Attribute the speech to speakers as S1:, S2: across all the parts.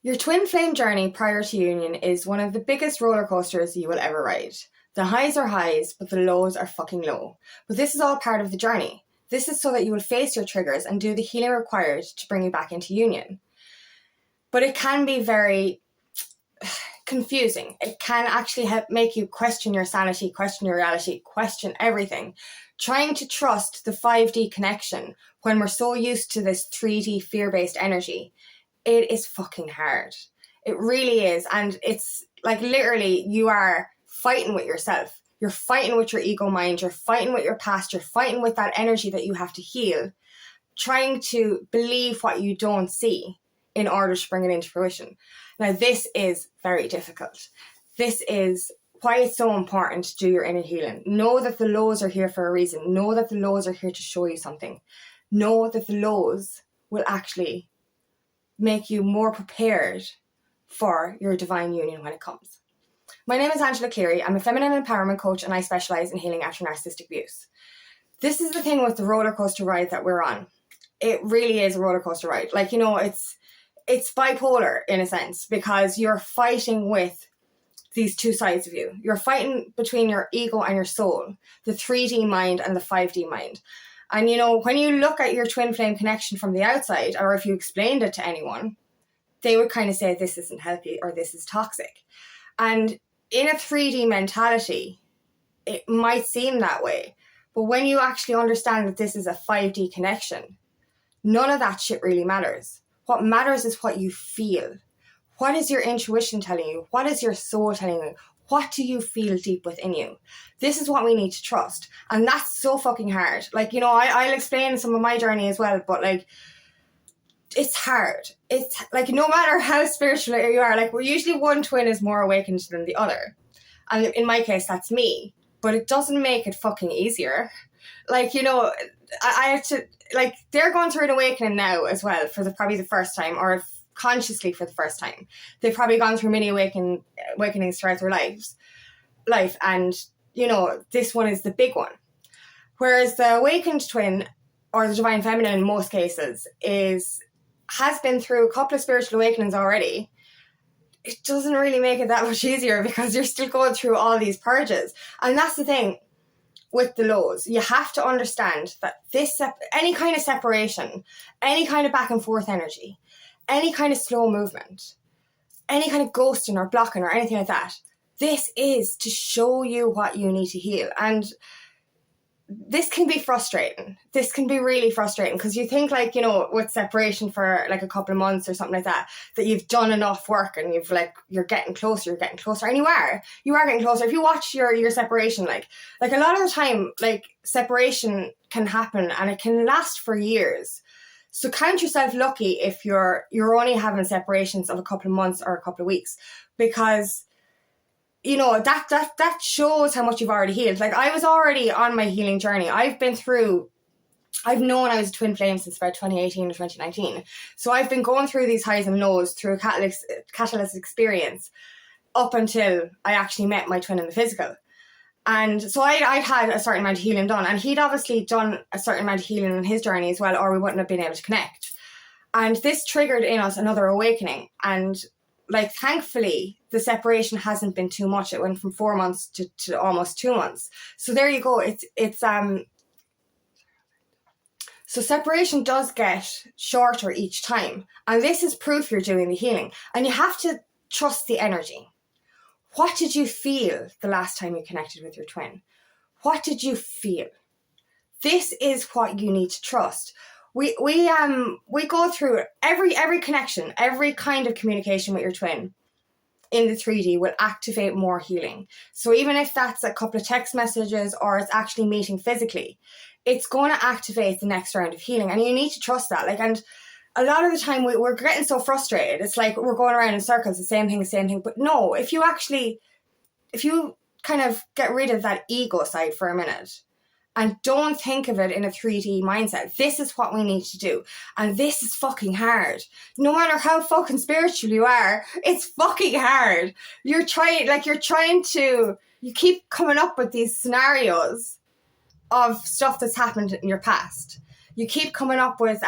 S1: Your twin flame journey prior to union is one of the biggest roller coasters you will ever ride. The highs are highs, but the lows are fucking low. But this is all part of the journey. This is so that you will face your triggers and do the healing required to bring you back into union. But it can be very confusing. It can actually make you question your sanity, question your reality, question everything. Trying to trust the 5D connection when we're so used to this 3D fear-based energy, it is fucking hard. It really is. And it's like literally you are fighting with yourself. You're fighting with your ego mind. You're fighting with your past. You're fighting with that energy that you have to heal. Trying to believe what you don't see in order to bring it into fruition. Now, this is very difficult. This is why it's so important to do your inner healing. Know that the lows are here for a reason. Know that the lows are here to show you something. Know that the lows will actually make you more prepared for your divine union when it comes. My name is Angela Cleary. I'm a feminine empowerment coach and I specialise in healing after narcissistic abuse. This is the thing with the roller coaster ride that we're on. It really is a roller coaster ride. Like, you know, it's bipolar in a sense because you're fighting with these two sides of you. You're fighting between your ego and your soul, the 3D mind and the 5D mind. And, you know, when you look at your twin flame connection from the outside, or if you explained it to anyone, they would kind of say this isn't healthy or this is toxic. And in a 3D mentality, it might seem that way. But when you actually understand that this is a 5D connection, none of that shit really matters. What matters is what you feel. What is your intuition telling you? What is your soul telling you? What do you feel deep within you? This is what we need to trust. And that's so fucking hard. Like, you know, I'll explain some of my journey as well, but like, it's hard. It's like, no matter how spiritual you are, like, we're usually one twin is more awakened than the other. And in my case, that's me. But it doesn't make it fucking easier. Like, you know, I have to, like, they're going through an awakening now as well for probably the first time, or consciously for the first time. They've probably gone through many awakenings throughout their life, and you know, this one is the big one. Whereas the awakened twin, or the divine feminine in most cases, has been through a couple of spiritual awakenings already. It doesn't really make it that much easier because you're still going through all these purges. And that's the thing with the lows. You have to understand that any kind of separation, any kind of back and forth energy, any kind of slow movement, any kind of ghosting or blocking or anything like that, this is to show you what you need to heal. And this can be frustrating. This can be really frustrating because you think, like, you know, with separation for like a couple of months or something like that you've done enough work and you're getting closer, and you are getting closer. If you watch your separation, like a lot of the time, like, separation can happen and it can last for years. So count yourself lucky if you're only having separations of a couple of months or a couple of weeks, because you know, that shows how much you've already healed. Like, I was already on my healing journey. I've known I was a twin flame since about 2018 or 2019. So I've been going through these highs and lows through a catalyst experience up until I actually met my twin in the physical. And so I'd had a certain amount of healing done, and he'd obviously done a certain amount of healing in his journey as well, or we wouldn't have been able to connect. And this triggered in us another awakening. And like, thankfully, the separation hasn't been too much. It went from 4 months to almost 2 months. So there you go. So separation does get shorter each time. And this is proof you're doing the healing. And you have to trust the energy. What did you feel the last time you connected with your twin? What did you feel? This is what you need to trust. We go through every connection, every kind of communication with your twin in the 3D will activate more healing. So even if that's a couple of text messages or it's actually meeting physically, it's going to activate the next round of healing. And you need to trust that. Like, and a lot of the time we're getting so frustrated. It's like we're going around in circles, the same thing. But no, if you kind of get rid of that ego side for a minute, and don't think of it in a 3D mindset. This is what we need to do. And this is fucking hard. No matter how fucking spiritual you are, it's fucking hard. You keep coming up with these scenarios of stuff that's happened in your past. you keep coming up with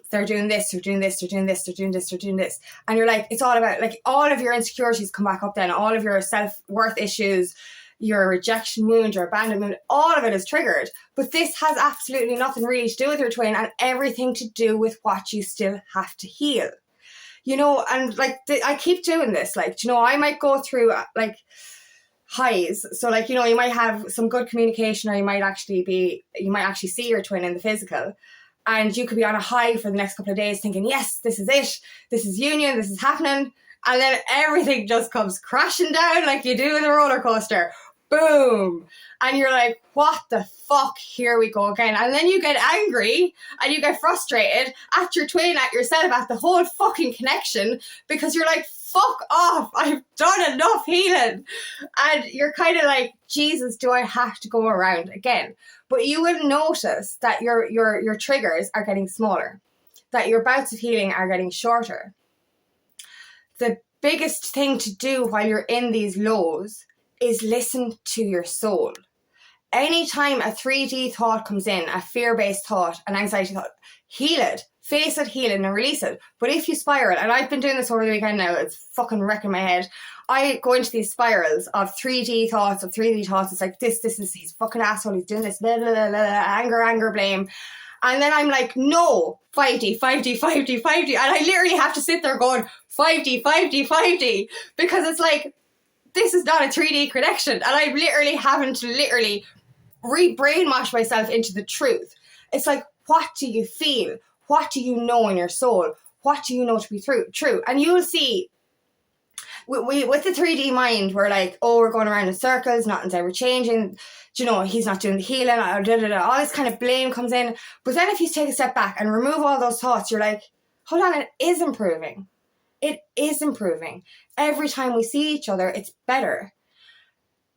S1: they're doing this, they're doing this, they're doing this, they're doing this, they're doing this, and you're like, it's all about, like, all of your insecurities come back up then, all of your self-worth issues, your rejection wound, your abandonment, all of it is triggered. But this has absolutely nothing really to do with your twin, and everything to do with what you still have to heal. You know, and like, I keep doing this, like, you know, I might go through like highs. So like, you know, you might have some good communication, or you might actually see your twin in the physical, and you could be on a high for the next couple of days thinking, yes, this is it, this is union, this is happening. And then everything just comes crashing down like you do in a roller coaster. Boom. And you're like, what the fuck? Here we go again. And then you get angry and you get frustrated at your twin, at yourself, at the whole fucking connection, because you're like, fuck off. I've done enough healing. And you're kind of like, Jesus, do I have to go around again? But you will notice that your triggers are getting smaller, that your bouts of healing are getting shorter. The biggest thing to do while you're in these lows is listen to your soul. Anytime a 3D thought comes in, a fear-based thought, an anxiety thought, heal it, face it, heal it, and release it. But if you spiral, and I've been doing this over the weekend now, it's fucking wrecking my head. I go into these spirals of 3D thoughts, It's like, this is, he's fucking asshole, he's doing this, blah, blah, blah, blah, anger, blame. And then I'm like, no, 5D. And I literally have to sit there going, 5D. Because it's like, this is not a 3D connection. And I'm literally having to re-brainwash myself into the truth. It's like, what do you feel? What do you know in your soul? What do you know to be true? And you will see, with the 3D mind, we're like, oh, we're going around in circles, nothing's ever changing. You know, he's not doing the healing, all this kind of blame comes in. But then if you take a step back and remove all those thoughts, you're like, hold on, it is improving. It is improving. Every time we see each other, it's better.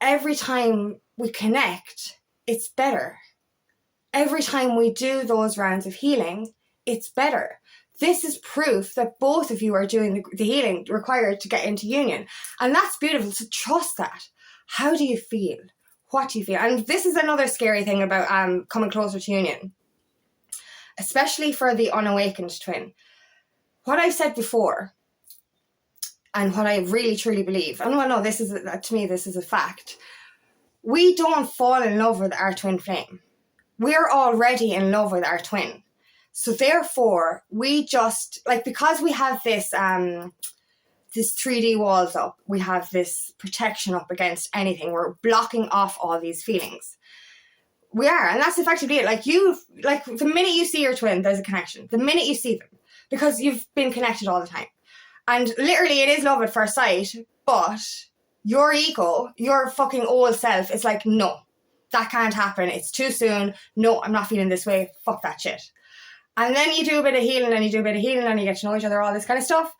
S1: Every time we connect, it's better. Every time we do those rounds of healing, it's better. This is proof that both of you are doing the healing required to get into union. And that's beautiful. So trust that. How do you feel? What do you feel? And this is another scary thing about coming closer to union, especially for the unawakened twin. What I've said before, and what I really truly believe, and well, no, to me, this is a fact. We don't fall in love with our twin flame. We're already in love with our twin. So therefore, we just, like, because we have this 3D walls up, we have this protection up against anything, we're blocking off all these feelings. We are, and that's effectively it. Like, the minute you see your twin, there's a connection. The minute you see them, because you've been connected all the time. And literally, it is love at first sight, but your ego, your fucking old self, is like, no, that can't happen. It's too soon. No, I'm not feeling this way. Fuck that shit. And then you do a bit of healing, and you get to know each other, all this kind of stuff.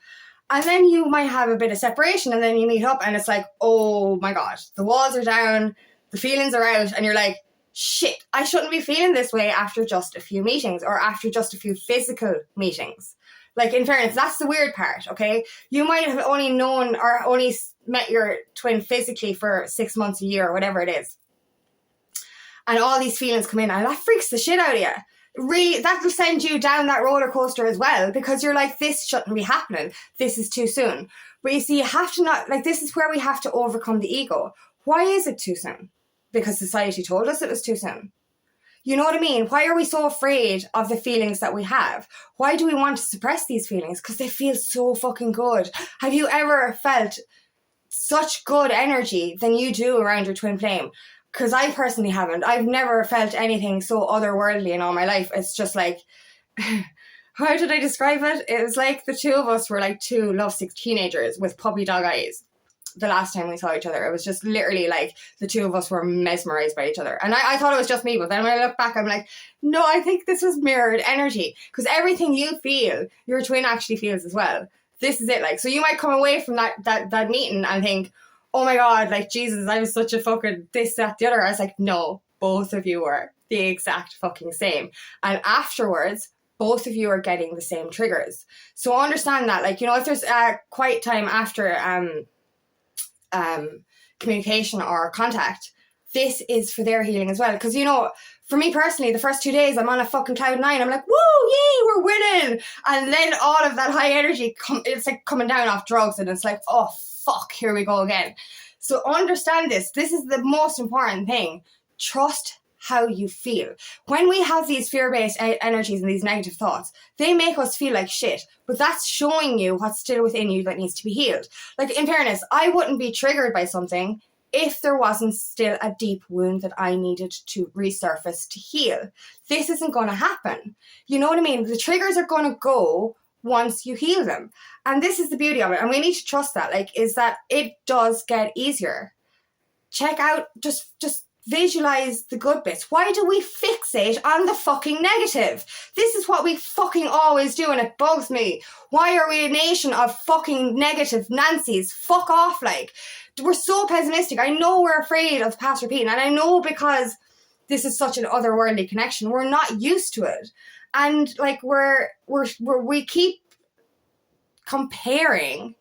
S1: And then you might have a bit of separation, and then you meet up, and it's like, oh my God, the walls are down, the feelings are out, and you're like, shit, I shouldn't be feeling this way after just a few meetings, or after just a few physical meetings. Like, in fairness, that's the weird part, okay? You might have only known or only met your twin physically for 6 months, a year, or whatever it is. And all these feelings come in, and that freaks the shit out of you. Really, that will send you down that roller coaster as well, because you're like, this shouldn't be happening. This is too soon. But you see, you have to not, like, this is where we have to overcome the ego. Why is it too soon? Because society told us it was too soon. You know what I mean? Why are we so afraid of the feelings that we have? Why do we want to suppress these feelings? Because they feel so fucking good. Have you ever felt such good energy than you do around your twin flame? Because I personally haven't. I've never felt anything so otherworldly in all my life. It's just like, how did I describe it? It was like the two of us were like two lovesick teenagers with puppy dog eyes. The last time we saw each other, it was just literally like the two of us were mesmerized by each other. And I thought it was just me, but then when I look back, I'm like, no, I think this was mirrored energy. Because everything you feel, your twin actually feels as well. This is it. Like, so you might come away from that meeting and think, oh my God, like, Jesus, I was such a fucking this, that, the other. I was like, no, both of you were the exact fucking same. And afterwards, both of you are getting the same triggers. So understand that, like, you know, if there's a quiet time after communication or contact, this is for their healing as well. Because, you know, for me personally, the first 2 days I'm on a fucking cloud nine. I'm like, woo, yay, we're winning. And then all of that high energy, it's like coming down off drugs, and it's like, oh, fuck, here we go again. So understand this. This is the most important thing. Trust how you feel. When we have these fear-based energies and these negative thoughts, they make us feel like shit, but that's showing you what's still within you that needs to be healed. Like, in fairness, I wouldn't be triggered by something if there wasn't still a deep wound that I needed to resurface to heal. This isn't going to happen. You know what I mean? The triggers are going to go once you heal them. And this is the beauty of it. And we need to trust that, like, is that it does get easier. Check out, just visualize the good bits. Why do we fixate on the fucking negative? This is what we fucking always do, and it bugs me. Why are we a nation of fucking negative Nancys? Fuck off, like. We're so pessimistic. I know we're afraid of past repeating, and I know because this is such an otherworldly connection, we're not used to it. And like we keep comparing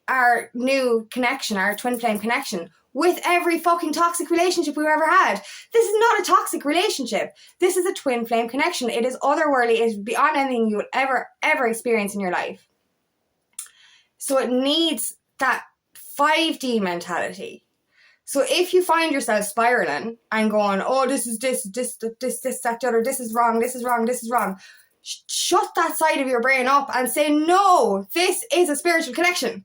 S1: our new connection, our twin flame connection, with every fucking toxic relationship we've ever had. This is not a toxic relationship. This is a twin flame connection. It is otherworldly. It is beyond anything you would ever experience in your life. So it needs that 5D mentality. So if you find yourself spiraling and going, oh, this, that, other, this is wrong, shut that side of your brain up and say, no, this is a spiritual connection.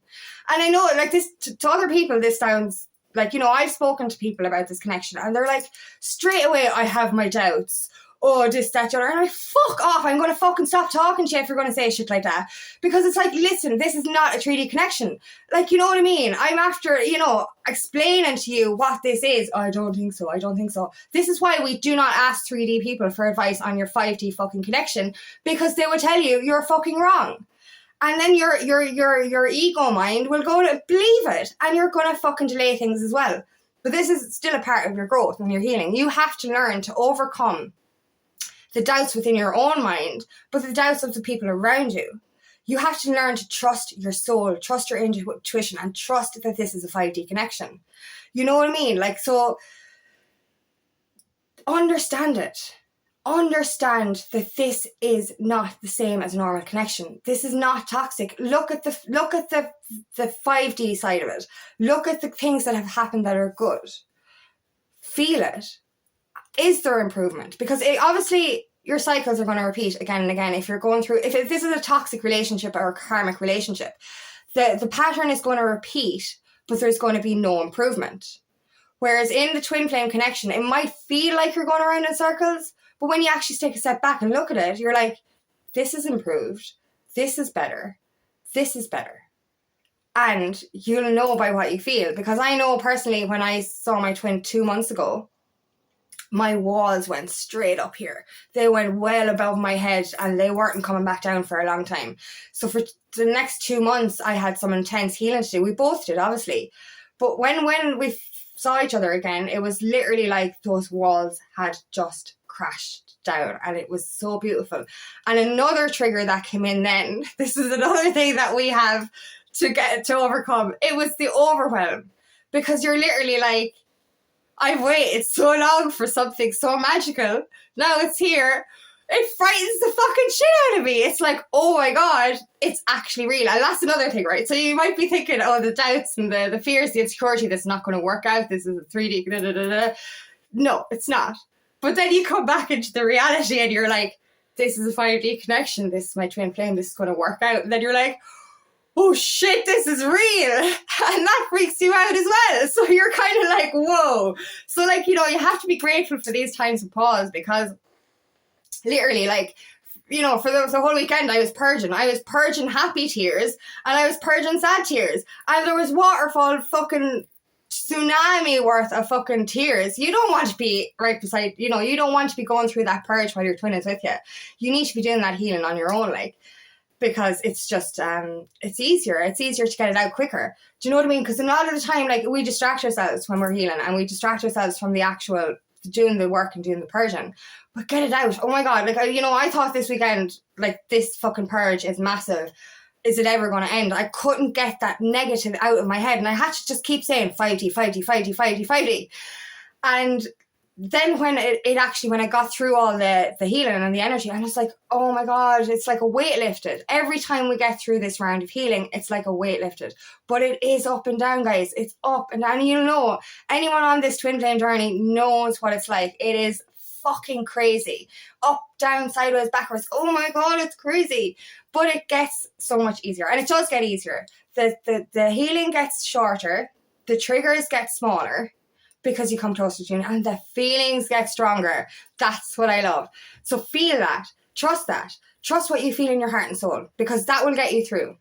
S1: And I know, like, this to other people, this sounds like, you know, I've spoken to people about this connection, and they're like, straight away, I have my doubts. Oh, this, that, other. And I'm like, fuck off. I'm going to fucking stop talking to you if you're going to say shit like that. Because it's like, listen, this is not a 3D connection. Like, you know what I mean? I'm after, you know, explaining to you what this is. I don't think so. This is why we do not ask 3D people for advice on your 5D fucking connection, because they will tell you you're fucking wrong. And then your ego mind will go to believe it, and you're going to fucking delay things as well. But this is still a part of your growth and your healing. You have to learn to overcome the doubts within your own mind, but the doubts of the people around you. You have to learn to trust your soul, trust your intuition, and trust that this is a 5D connection. You know what I mean? Like, so understand it. Understand that this is not the same as a normal connection. This is not toxic. Look at the 5D side of it. Look at the things that have happened that are good. Feel it. Is there improvement? Because obviously your cycles are going to repeat again and again. If you're going through, if this is a toxic relationship or a karmic relationship, the pattern is going to repeat, but there's going to be no improvement. Whereas in the twin flame connection, it might feel like you're going around in circles, but when you actually take a step back and look at it, you're like, this is improved. This is better. This is better. And you'll know by what you feel. Because I know personally, when I saw my twin 2 months ago, my walls went straight up here. They went well above my head, and they weren't coming back down for a long time. So for the next 2 months, I had some intense healing to do. We both did, obviously. But when we saw each other again, it was literally like those walls had just crashed down, and it was so beautiful. And another trigger that came in then, this is another thing that we have to overcome. It was the overwhelm, because you're literally like, I've waited so long for something so magical. Now it's here. It frightens the fucking shit out of me. It's like, oh my God, it's actually real. And that's another thing, right? So you might be thinking, oh, the doubts and the fears, the insecurity, that's not going to work out. This is a 3D. Da, da, da, da. No, it's not. But then you come back into the reality and you're like, this is a 5D connection. This is my twin flame. This is going to work out. And then you're like, oh shit, this is real. And that freaks you out as well. So you're kind of like, whoa. So like, you know, you have to be grateful for these times of pause, because literally, like, you know, for the whole weekend I was purging happy tears, and I was purging sad tears, and there was waterfall fucking tsunami worth of fucking tears. You don't want to be right beside, you know, you don't want to be going through that purge while your twin is with you. You need to be doing that healing on your own, like, because it's just, it's easier to get it out quicker. Do you know what I mean? Because a lot of the time, like, we distract ourselves when we're healing, and we distract ourselves from the actual doing the work and doing the purging. But get it out. Oh my God. Like, you know, I thought this weekend, like, this fucking purge is massive. Is it ever going to end? I couldn't get that negative out of my head, and I had to just keep saying 5D, 5D, 5D, 5D, 5D. And then when when I got through all the healing and the energy, I'm just like, oh my God, it's like a weight lifted. Every time we get through this round of healing, it's like a weight lifted. But it is up and down, guys. It's up and down. You know, anyone on this twin flame journey knows what it's like. It is fucking crazy. Up, down, sideways, backwards. Oh my God, it's crazy. But it gets so much easier. And it does get easier. The healing gets shorter. The triggers get smaller, because you come closer to union, and the feelings get stronger. That's what I love. So feel that. Trust that. Trust what you feel in your heart and soul, because that will get you through.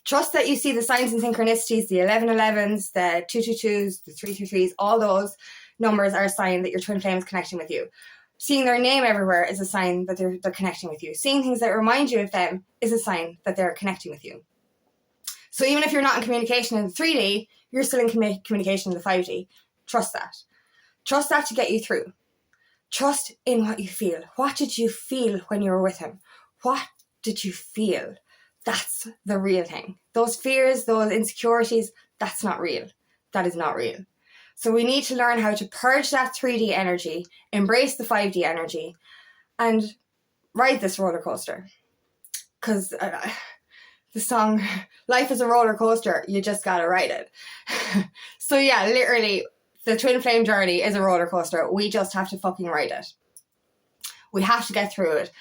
S1: Trust that you see the signs and synchronicities, the 1111s, the 222s, the 333s, all those numbers are a sign that your twin flame is connecting with you. Seeing their name everywhere is a sign that they're connecting with you. Seeing things that remind you of them is a sign that they're connecting with you. So even if you're not in communication in the 3D, you're still in communication in the 5D. Trust that. Trust that to get you through. Trust in what you feel. What did you feel when you were with him? What did you feel? That's the real thing. Those fears, those insecurities, that's not real. That is not real. So we need to learn how to purge that 3D energy, embrace the 5D energy, and ride this roller coaster. Because the song, life is a roller coaster, you just gotta ride it. So yeah, literally, the twin flame journey is a roller coaster. We just have to fucking ride it. We have to get through it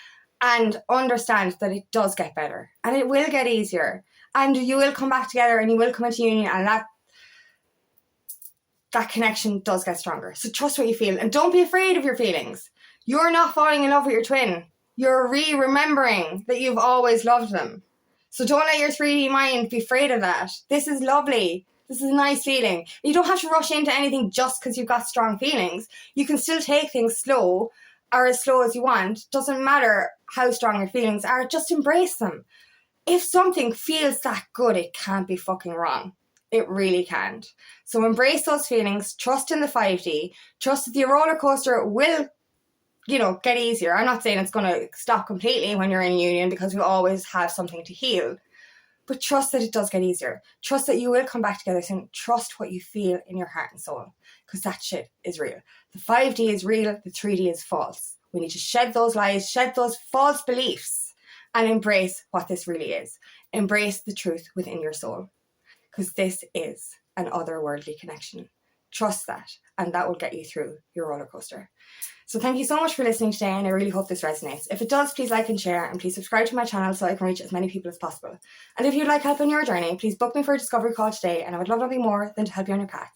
S1: and understand that it does get better and it will get easier and you will come back together and you will come into union, and that connection does get stronger. So trust what you feel and don't be afraid of your feelings. You're not falling in love with your twin. You're remembering that you've always loved them. So don't let your 3D mind be afraid of that. This is lovely. This is a nice feeling. You don't have to rush into anything just because you've got strong feelings. You can still take things slow or as slow as you want. Doesn't matter how strong your feelings are. Just embrace them. If something feels that good, it can't be fucking wrong. It really can't. So embrace those feelings. Trust in the 5D. Trust that the roller coaster will, get easier. I'm not saying it's going to stop completely when you're in union, because we always have something to heal. But trust that it does get easier. Trust that you will come back together soon. Trust what you feel in your heart and soul, because that shit is real. The 5D is real. The 3D is false. We need to shed those lies, shed those false beliefs, and embrace what this really is. Embrace the truth within your soul, because this is an otherworldly connection. Trust that, and that will get you through your roller coaster. So thank you so much for listening today, and I really hope this resonates. If it does, please like and share, and please subscribe to my channel so I can reach as many people as possible. And if you'd like help on your journey, please book me for a discovery call today, and I would love nothing more than to help you on your path.